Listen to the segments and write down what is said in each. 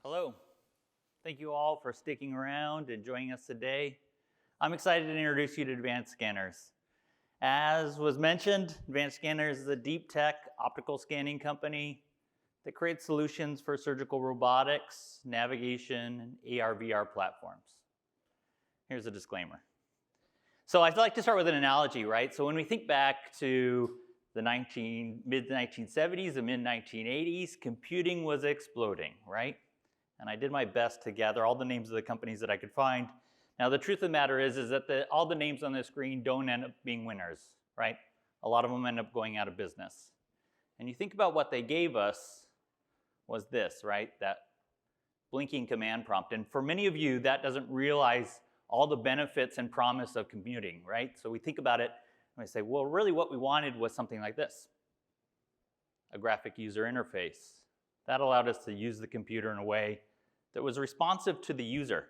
Hello. Thank you all for sticking around and joining us today. I'm excited to introduce you to Advanced Scanners. As was mentioned, Advanced Scanners is a deep tech optical scanning company that creates solutions for surgical robotics, navigation, and AR/VR platforms. Here's a disclaimer. So I'd like to start with an analogy, right? So when we think back to the mid-1970s and mid-1980s, computing was exploding, right? And I did my best to gather all the names of the companies that I could find. Now, the truth of the matter is that all the names on the screen don't end up being winners, right? A lot of them end up going out of business. And you think about what they gave us was this, right? That blinking command prompt. And for many of you, that doesn't realize all the benefits and promise of computing, right? So we think about it and we say, well, really what we wanted was something like this, a graphic user interface. That allowed us to use the computer in a way that was responsive to the user.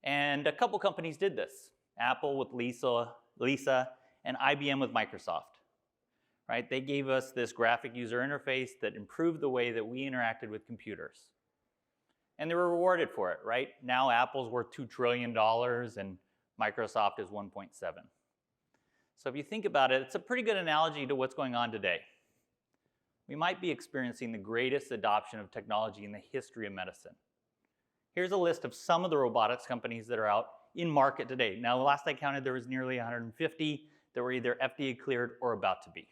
And a couple companies did this. Apple with Lisa, and IBM with Microsoft. Right? They gave us this graphic user interface that improved the way that we interacted with computers. And they were rewarded for it, right? Now Apple's worth $2 trillion and Microsoft is 1.7. So if you think about it, it's a pretty good analogy to what's going on today. We might be experiencing the greatest adoption of technology in the history of medicine. Here's a list of some of the robotics companies that are out in market today. Now, last I counted, there was nearly 150 that were either FDA cleared or about to be.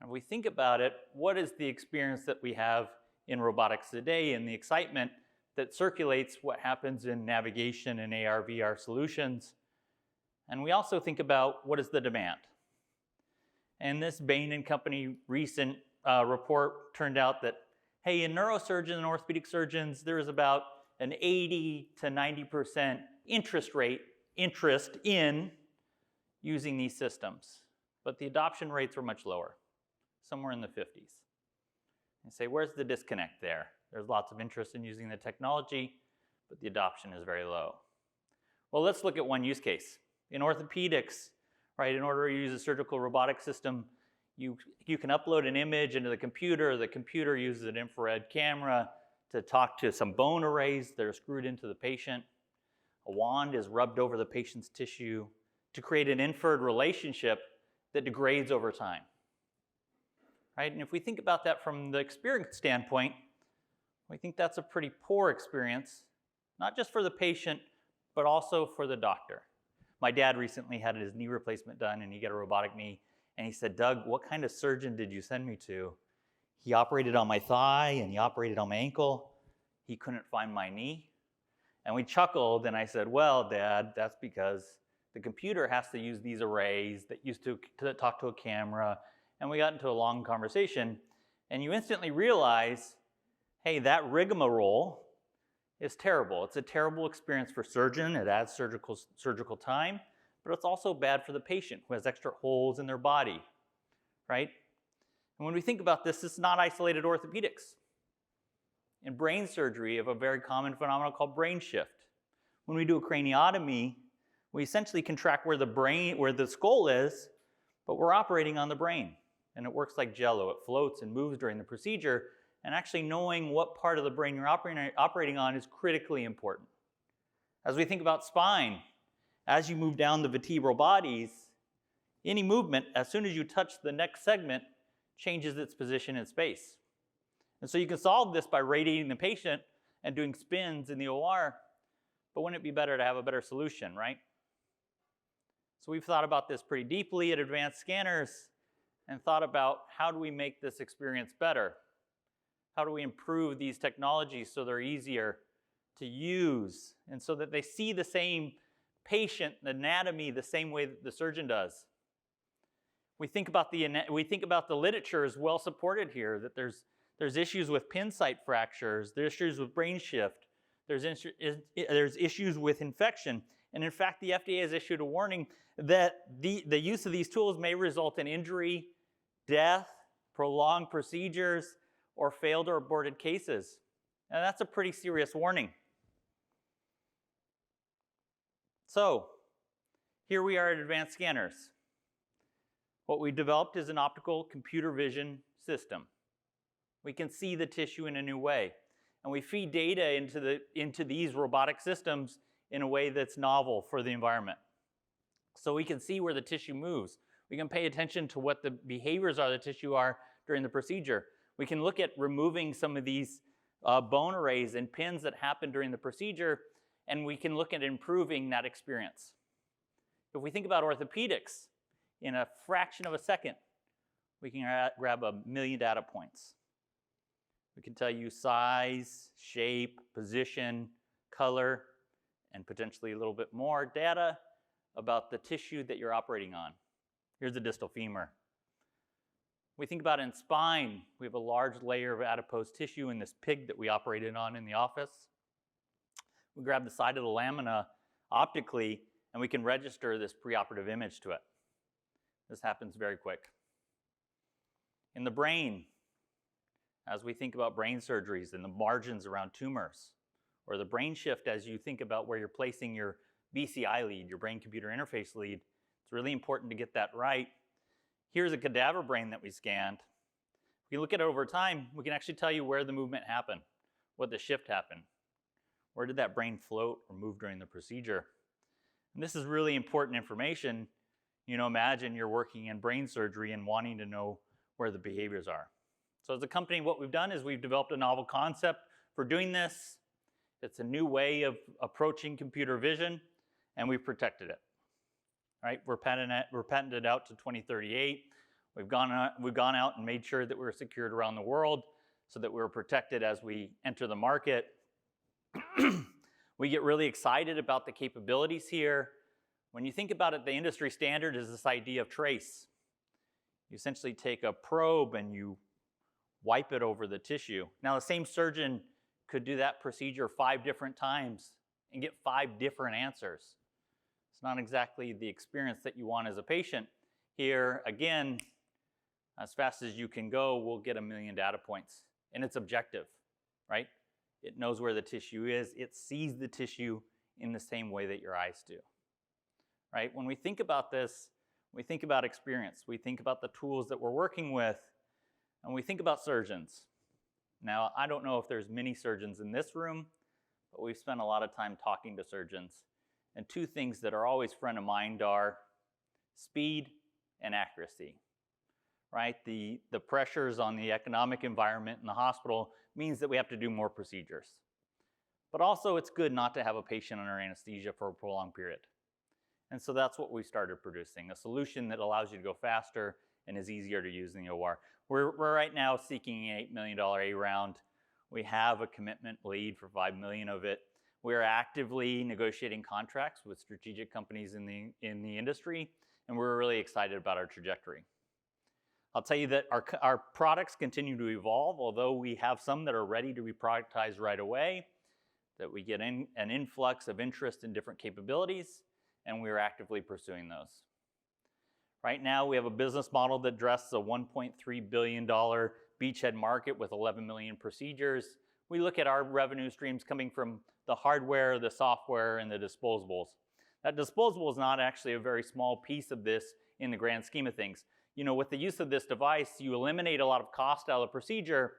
And if we think about it, what is the experience that we have in robotics today and the excitement that circulates what happens in navigation and AR/VR solutions? And we also think about what is the demand. And this Bain & Company recent report turned out that, hey, in neurosurgeons and orthopedic surgeons, there is about an 80 to 90% interest in using these systems. But the adoption rates were much lower, somewhere in the 50s. You say, where's the disconnect there? There's lots of interest in using the technology, but the adoption is very low. Well, let's look at one use case. In orthopedics, right, in order to use a surgical robotic system, you can upload an image into the computer uses an infrared camera to talk to some bone arrays that are screwed into the patient. A wand is rubbed over the patient's tissue to create an inferred relationship that degrades over time. Right? And if we think about that from the experience standpoint, we think that's a pretty poor experience, not just for the patient, but also for the doctor. My dad recently had his knee replacement done, and he got a robotic knee. And he said, Doug, what kind of surgeon did you send me to? He operated on my thigh, and he operated on my ankle. He couldn't find my knee. And we chuckled, and I said, well, Dad, that's because the computer has to use these arrays that used to talk to a camera. And we got into a long conversation. And you instantly realize, hey, that rigmarole is terrible. It's a terrible experience for surgeon. It adds surgical time, but it's also bad for the patient who has extra holes in their body, right? And when we think about this, this is not isolated orthopedics. In brain surgery, you have a very common phenomenon called brain shift. When we do a craniotomy, we essentially contract where the skull is, but we're operating on the brain. And it works like jello. It floats and moves during the procedure. And actually knowing what part of the brain you're operating on is critically important. As we think about spine, as you move down the vertebral bodies, any movement, as soon as you touch the neck segment, changes its position in space. And so you can solve this by radiating the patient and doing spins in the OR, but wouldn't it be better to have a better solution, right? So we've thought about this pretty deeply at Advanced Scanners and thought about how do we make this experience better? How do we improve these technologies so they're easier to use and so that they see the same patient anatomy the same way that the surgeon does? We think about the literature is well supported here, that there's issues with pin site fractures, there's issues with brain shift, there's issues with infection. And in fact, the FDA has issued a warning that the use of these tools may result in injury, death, prolonged procedures, or failed or aborted cases. And that's a pretty serious warning. So, here we are at Advanced Scanners. What we developed is an optical computer vision system. We can see the tissue in a new way. And we feed data into these robotic systems in a way that's novel for the environment. So we can see where the tissue moves. We can pay attention to what the behaviors of the tissue are during the procedure. We can look at removing some of these bone arrays and pins that happen during the procedure, and we can look at improving that experience. If we think about orthopedics, in a fraction of a second, we can grab 1 million data points. We can tell you size, shape, position, color, and potentially a little bit more data about the tissue that you're operating on. Here's the distal femur. We think about it in spine. We have a large layer of adipose tissue in this pig that we operated on in the office. We grab the side of the lamina optically, and we can register this preoperative image to it. This happens very quick. In the brain, as we think about brain surgeries and the margins around tumors, or the brain shift as you think about where you're placing your BCI lead, your brain-computer interface lead, it's really important to get that right. Here's a cadaver brain that we scanned. If you look at it over time, we can actually tell you where the movement happened, what the shift happened. Where did that brain float or move during the procedure? And this is really important information. Imagine you're working in brain surgery and wanting to know where the behaviors are. So as a company, what we've done is we've developed a novel concept for doing this. It's a new way of approaching computer vision, and we've protected it. Right? We're patented out to 2038. We've gone out and made sure that we're secured around the world so that we're protected as we enter the market. We get really excited about the capabilities here. When you think about it, the industry standard is this idea of trace. You essentially take a probe and you wipe it over the tissue. Now, the same surgeon could do that procedure 5 different times and get 5 different answers. It's not exactly the experience that you want as a patient. Here, again, as fast as you can go, we'll get 1 million data points. And it's objective, right? It knows where the tissue is. It sees the tissue in the same way that your eyes do, right? When we think about this, we think about experience. We think about the tools that we're working with, and we think about surgeons. Now, I don't know if there's many surgeons in this room, but we've spent a lot of time talking to surgeons. And 2 things that are always front of mind are speed and accuracy, right? The pressures on the economic environment in the hospital means that we have to do more procedures. But also, it's good not to have a patient under anesthesia for a prolonged period. And so that's what we started producing, a solution that allows you to go faster and is easier to use in the OR. We're right now seeking an $8 million A round. We have a commitment lead for $5 million of it. We're actively negotiating contracts with strategic companies in the industry, and we're really excited about our trajectory. I'll tell you that our products continue to evolve, although we have some that are ready to be productized right away, that we get an influx of interest in different capabilities, and we're actively pursuing those. Right now, we have a business model that addresses a $1.3 billion beachhead market with 11 million procedures. We look at our revenue streams coming from the hardware, the software, and the disposables. That disposable is not actually a very small piece of this in the grand scheme of things. With the use of this device, you eliminate a lot of cost out of the procedure,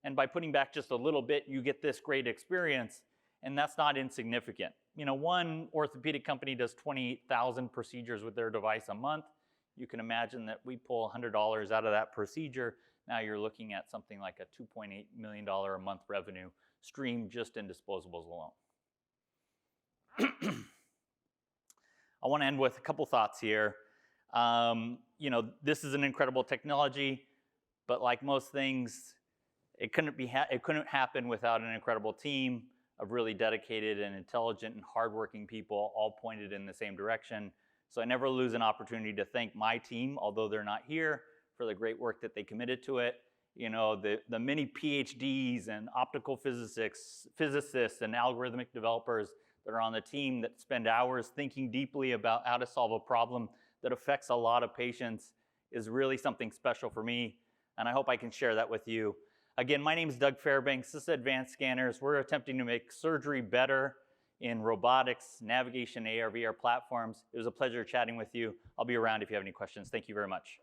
and by putting back just a little bit, you get this great experience, and that's not insignificant. One orthopedic company does 28,000 procedures with their device a month. You can imagine that we pull $100 out of that procedure. Now you're looking at something like a $2.8 million a month revenue stream just in disposables alone. I want to end with a couple thoughts here. This is an incredible technology, but like most things, it couldn't happen without an incredible team of really dedicated and intelligent and hardworking people, all pointed in the same direction. So I never lose an opportunity to thank my team, although they're not here, for the great work that they committed to it. The many PhDs and optical physicists and algorithmic developers that are on the team that spend hours thinking deeply about how to solve a problem that affects a lot of patients is really something special for me, and I hope I can share that with you. Again, my name is Doug Fairbanks. This is Advanced Scanners. We're attempting to make surgery better in robotics, navigation, AR, VR platforms. It was a pleasure chatting with you. I'll be around if you have any questions. Thank you very much.